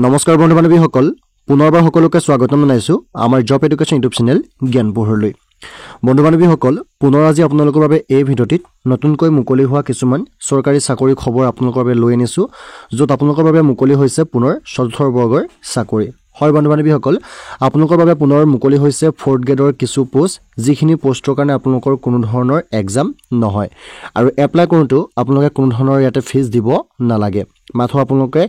নমস্কাৰ বন্ধু বান্ধৱীসকল পুনৰবাৰ সকলোকে স্বাগতম জনাইছো আমাৰ জব এডুকেশ্যন ইউটিউব চেনেল জ্ঞানপুৰলৈ বন্ধু বান্ধৱীসকল পুনৰ আজি আপোনালোকৰ বাবে এই ভিডিঅ'টিত নতুনকৈ মুকলি হোৱা কিছুমান চৰকাৰী চাকৰি খবৰ আপোনালোকৰ বাবে লৈ আনিছো য'ত আপোনালোকৰ বাবে মুকলি হৈছে পুনৰ চতুৰ্থ বৰ্গৰ চাকৰি হয় বন্ধু বান্ধৱীসকল আপোনালোকৰ বাবে পুনৰ মুকলি হৈছে 4th গ্ৰেডৰ কিছু পোষ্ট যিখিনি পোষ্টৰ কাৰণে আপোনালোকৰ কোনো ধৰণৰ এক্সাম নহয় আৰু এপ্লাই কৰোঁতে আপোনালোকে কোনো ধৰণৰ ইয়াতে ফিজ দিব নালাগে মাথো আপোনালোকে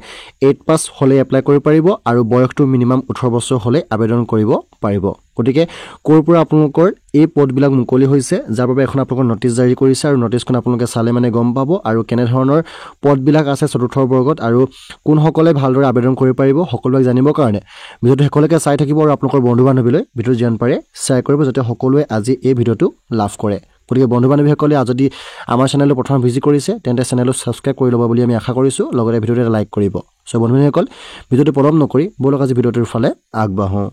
8 পাস হলে এপ্লাই কৰিব পাৰিব আৰু বয়সটো মিনিমাম 18 বছৰ হলে আবেদন কৰিব পাৰিব গতিকে কোৰ পৰা আপোনালোকৰ এই পদবিলাক মুকলি হৈছে যাৰ বাবে এখন আপোনালোকৰ নটিচ জাৰি কৰিছে আৰু নটিচখন আপোনালোকে চালে মানে গম পাব আৰু কেনে ধৰণৰ পদবিলাক আছে চতুৰ্থ বৰ্গত আৰু কোন সকলে ভালদৰে আবেদন কৰিব পাৰিব সকলোক জানিবৰ কাৰণে ভিডিঅটো সকলোকে চাই থাকিব আৰু আপোনালোকৰ বন্ধু বান্ধৱীলৈ ভিডিঅ যিমান পাৰে শ্বেয়াৰ কৰিব যাতে সকলোৱে আজি এই ভিডিঅটো লাভ কৰে গতিকে বন্ধু বান্ধৱীসকলে যদি আমাৰ চেনেলটো প্ৰথম ভিজিট কৰিছে তেন্তে চেনেলটো সাবস্ক্ৰাইব কৰি ল'ব বুলি আমি আশা কৰিছো লগতে ভিডিঅটো লাইক কৰিব সো বন্ধু বান্ধৱীসকল ভিডিঅটো পলম নকৰি বলক আজি ভিডিঅটোৰ ফালে আগবাঢ়ো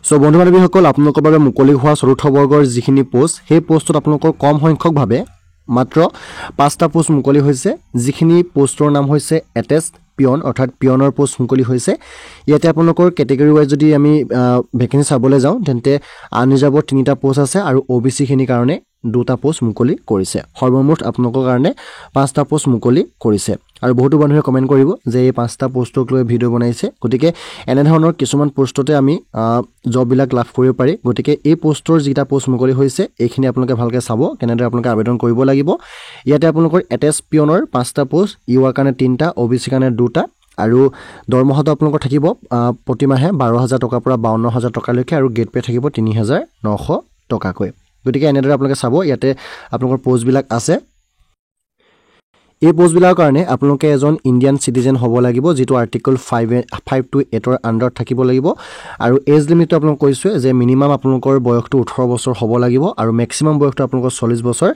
সো বন্ধু বান্ধৱীসকল আপোনালোকৰ বাবে মুকলি হোৱা চতুৰ্থ বৰ্গৰ যিখিনি পোষ্ট সেই পোষ্টত আপোনালোকৰ কম সংখ্যকভাৱে মাত্ৰ 5টা পোষ্ট মুকলি হৈছে যিখিনি পোষ্টৰ নাম হৈছে এটেষ্ট পিয়ন অৰ্থাৎ পিয়নৰ পোষ্ট মুকলি হৈছে ইয়াতে আপোনালোকৰ কেটেগৰি ওয়াইজ যদি আমি ভেকেন্সি চাবলৈ যাওঁ তেন্তে আনৰিজাৰ্ভৰ 3টা পোষ্ট আছে আৰু ওবিসি খিনিৰ কাৰণে 2টা পোষ্ট মুকলি কৰিছে সৰ্বমুঠ আপোনালোকৰ কাৰণে 5টা পোষ্ট মুকলি কৰিছে আৰু বহুতো বন্ধুৱে কমেন্ট কৰিব যে এই 5টা পোষ্টক লৈ ভিডিঅ বনাইছে গতিকে এনে ধৰণৰ কিছুমান পোষ্টতে আমি জব বিলাক লাভ কৰিব পাৰি গতিকে এই পোষ্টৰ যিটা পোষ্ট মুকলি হৈছে এইখিনি আপোনালোকে ভালকৈ চাব কেনেদৰে আপোনালোকে আবেদন কৰিব লাগিব ইয়াতে আপোনালোকৰ এটেষ্ট পিয়নৰ 5টা পোষ্ট ইউআৰ কাৰণে 3টা ওবিসি কাৰণে 2টা আৰু দৰমহাটো আপোনালোকৰ থাকিব প্ৰতি মাহে 12000 টকাৰ পৰা 52000 টকালৈকে আৰু গেট পে থাকিব 3900 টকাকৈ গতিকে এনেদৰে আপোনালোকে চাব ইয়াতে আপোনালোকৰ পোষ্ট বিলাক আছে এই পোষ্টবিলাকৰ কাৰণে আপোনালোকে এজন ইণ্ডিয়ান সিটিজেন হ'ব লাগিব যেটো আৰ্টিকল 5 to 8 ৰ আন্ডাৰত থাকিব লাগিব আৰু এজ লিমিটটো আপোনালোক কৈছো যে মিনিমাম আপোনালোকৰ বয়সটো 18 বছৰ হ'ব লাগিব আৰু মেক্সিমাম বয়সটো আপোনালোকৰ 40 বছৰ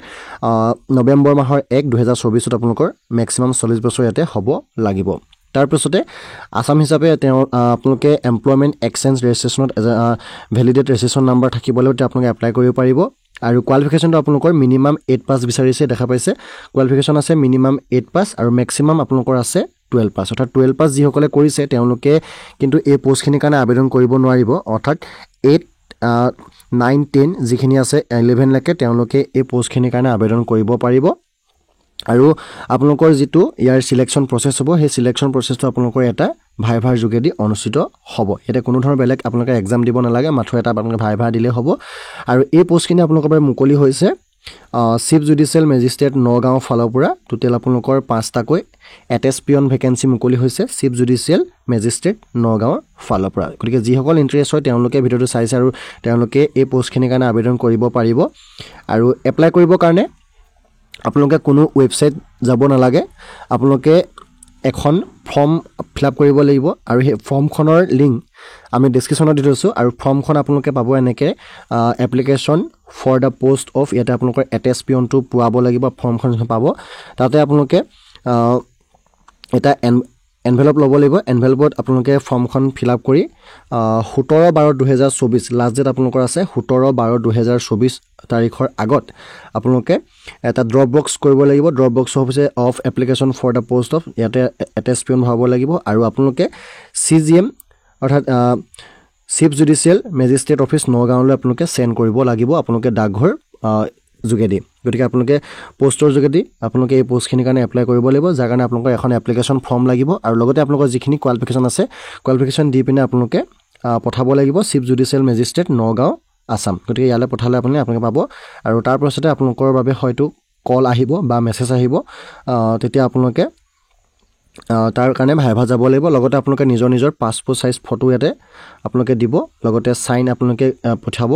নৱেম্বৰ মাহৰ 1 2024 ত আপোনালোকৰ মেক্সিমাম 40 বছৰ ইয়াতে হ'ব লাগিব তাৰ পিছতে আসাম হিচাপে আপোনালোকে এমপ্লয়মেন্ট এক্সচেঞ্জ ৰেজিষ্ট্ৰেচনত ভ্যালিডেট ৰেজিষ্ট্ৰেচন নাম্বাৰ থাকিব লাগিব আপোনালোকে এপ্লাই কৰিব পাৰিব আৰু কোৱালিফিকেশনটো আপোনালোকৰ মিনিমাম 8 পাস বিচাৰিছে দেখা পাইছে কোৱালিফিকেশন আছে মিনিমাম 8 পাস আৰু মেক্সিমাম আপোনালোকৰ আছে 12 পাস অৰ্থাৎ 12 পাস যি সকলে কৰিছে তেওঁলোকে কিন্তু এই পোষ্টখিনিৰ কাৰণে আবেদন কৰিব নোৱাৰিব অৰ্থাৎ 8 9 10 যিখিনি আছে 11 লৈকে তেওঁলোকে এই পোষ্টখিনিৰ কাৰণে আবেদন কৰিব পাৰিব আৰু আপোনালোকৰ যেটো ইয়াৰ সিলেকশন প্ৰসেস হ'ব সেই সিলেকশন প্ৰসেসটো আপোনালোকৰ এটা ভাইভাৰ যোগেদি অনুষ্ঠিত হ'ব এটা কোনো ধৰণৰ বেলেগ আপোনালোকে এক্সাম দিব নালাগে মাত্ৰ এটা আপোনালোকে ভাইভা দিলে হ'ব আৰু এই পোষ্টখিনি আপোনালোকৰ বাবে মুকলি হৈছে chief judicial magistrate Nagaon ফালৰপুৰা total আপোনালোকৰ 5টাকৈ এটেষ্ট পিয়ন ভেকেন্সি মুকলি হৈছে চিফ জুডিশিয়েল মেজিষ্ট্ৰেট নগাঁও ফালৰপুৰা গতিকে যি সকল ইন্টাৰেষ্ট হয় তেওঁলোকে ভিডিঅটো চাইছে আৰু তেওঁলোকে এই পোষ্টখিনিৰ কাৰণে আবেদন কৰিব পাৰিব আৰু এপ্লাই কৰিবৰ কাৰণে আপোনালোকে কোনো ওয়েবসাইট যাব নালাগে আপোনালোকে এখন ফৰ্ম ফিলআপ কৰিব লাগিব আৰু সেই ফৰ্মখনৰ লিংক আমি ডেসক্ৰিপচনত দি দিছো আৰু ফৰ্মখন আপোনালোকে পাব এনেকে application for the post of ইয়াতে আপোনালোকৰ এটেষ্ট পিয়নটো পোৱাব লাগিব ফৰ্মখন পাব তাতে আপোনালোকে এটা এনভেলপ ল'ব লাগিব এনভেলপত আপোনালোকে ফৰ্মখন ফিলআপ কৰি 17/12/2024 লাষ্ট ডেট আপোনালোকৰ আছে 17/12/2024 তাৰিখৰ আগত আপোনালোকে এটা ড্ৰপ বক্স কৰিব লাগিব ড্ৰপ বক্স হৈছে of application for the post of ইয়াতে এটেষ্ট পিয়ন ভাব লাগিব আৰু আপোনালোকে সিজিএম অৰ্থাৎ চিফ জুডিশিয়েল মেজিষ্ট্ৰেট অফিচ নগাঁওলৈ আপোনালোকে সেন্ড কৰিব লাগিব আপোনালোকে ডাকঘৰ যোগেদি গতিকে আপোনালোকে পোষ্টৰ যোগেদি আপোনালোকে এই পোষ্টখিনিৰ কাৰণে এপ্লাই কৰিব লাগিব যাৰ কাৰণে আপোনালোকৰ এখন এপ্লিকেশন ফৰ্ম লাগিব আৰু লগতে আপোনালোকৰ যিখিনি কোৱালিফিকেশন আছে কোৱালিফিকেশন দি পিনে আপোনালোকে পঠাব লাগিব chief judicial magistrate Nagaon Assam গতিকে ইয়ালে পঠালে আপোনালোকে পাব আৰু তাৰ পাছতে আপোনালোকৰ বাবে হয়তো কল আহিব বা মেছেজ আহিব তেতিয়া আপোনালোকে তাৰ কাৰণে ভাইভা যাব লাগিব লগতে আপোনালোকে নিজৰ পাসপোৰ্ট সাইজ ফটো ইয়াতে আপোনালোকে দিব লগতে সাইন আপোনালোকে পঠাব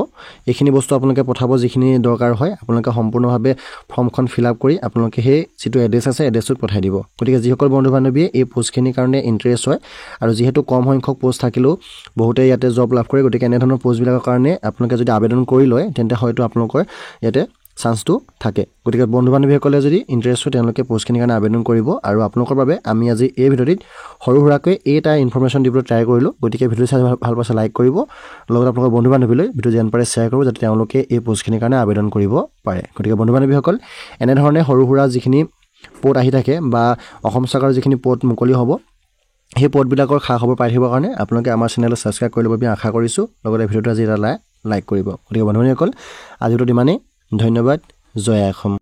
এইখিনি বস্তু আপোনালোকে পঠাব যিখিনি দৰকাৰ হয় আপোনালোকে সম্পূৰ্ণভাৱে ফৰ্মখন ফিলআপ কৰি আপোনালোকে সেই যেটো এড্ৰেছ আছে এড্ৰেছটোত পঠাই দিব গতিকে যিসকল বন্ধু বান্ধৱীয়ে এই পোষ্টখিনিৰ কাৰণে ইন্টাৰেষ্ট হয় আৰু যেহেতু কম সংখ্যক পোষ্ট থাকিলেও বহুতে ইয়াতে জব লাভ কৰে গতিকে এনে ধৰণৰ পোষ্টবিলাকৰ কাৰণে আপোনালোকে যদি আবেদন কৰি লয় তেন্তে হয়তো আপোনালোকৰ ইয়াতে চান্সটো থাকে গতিকে বন্ধু বান্ধৱীসকলে যদি ইন্টাৰেষ্ট হয় তেওঁলোকে পোষ্টখিনিৰ কাৰণে আবেদন কৰিব আৰু আপোনালোকৰ বাবে আমি আজি এই ভিডিঅ'টিত সৰু সুৰাকৈ এটা ইনফৰমেশন দিবলৈ ট্ৰাই কৰিলো গতিকে ভিডিঅ চাই ভাল পাইছে লাইক কৰিব লগতে আপোনালোকৰ বন্ধু বান্ধৱীলৈ ভিডিঅ যেন পাৰে শ্বেয়াৰ কৰিব যাতে তেওঁলোকে এই পোষ্টখিনিৰ কাৰণে আবেদন কৰিব পাৰে গতিকে বন্ধু বান্ধৱীসকল এনে ধৰণে সৰু সুৰা যিখিনি পোষ্ট আহি থাকে বা অসম চৰকাৰৰ যিখিনি পোষ্ট মুকলি হ'ব সেই পদবিলাকৰ খা খবৰ পাই থাকিবৰ কাৰণে আপোনালোকে আমাৰ চেনেলটো ছাবস্ক্ৰাইব কৰি ল'ব বুলি আশা কৰিছোঁ লগতে ভিডিঅ'টো আজি এটা লাইক কৰিব গতিকে বন্ধু বান্ধৱীসকল আজিৰ ভিডিঅ'টো ইমানেই ধন্যবাদ জয় অসম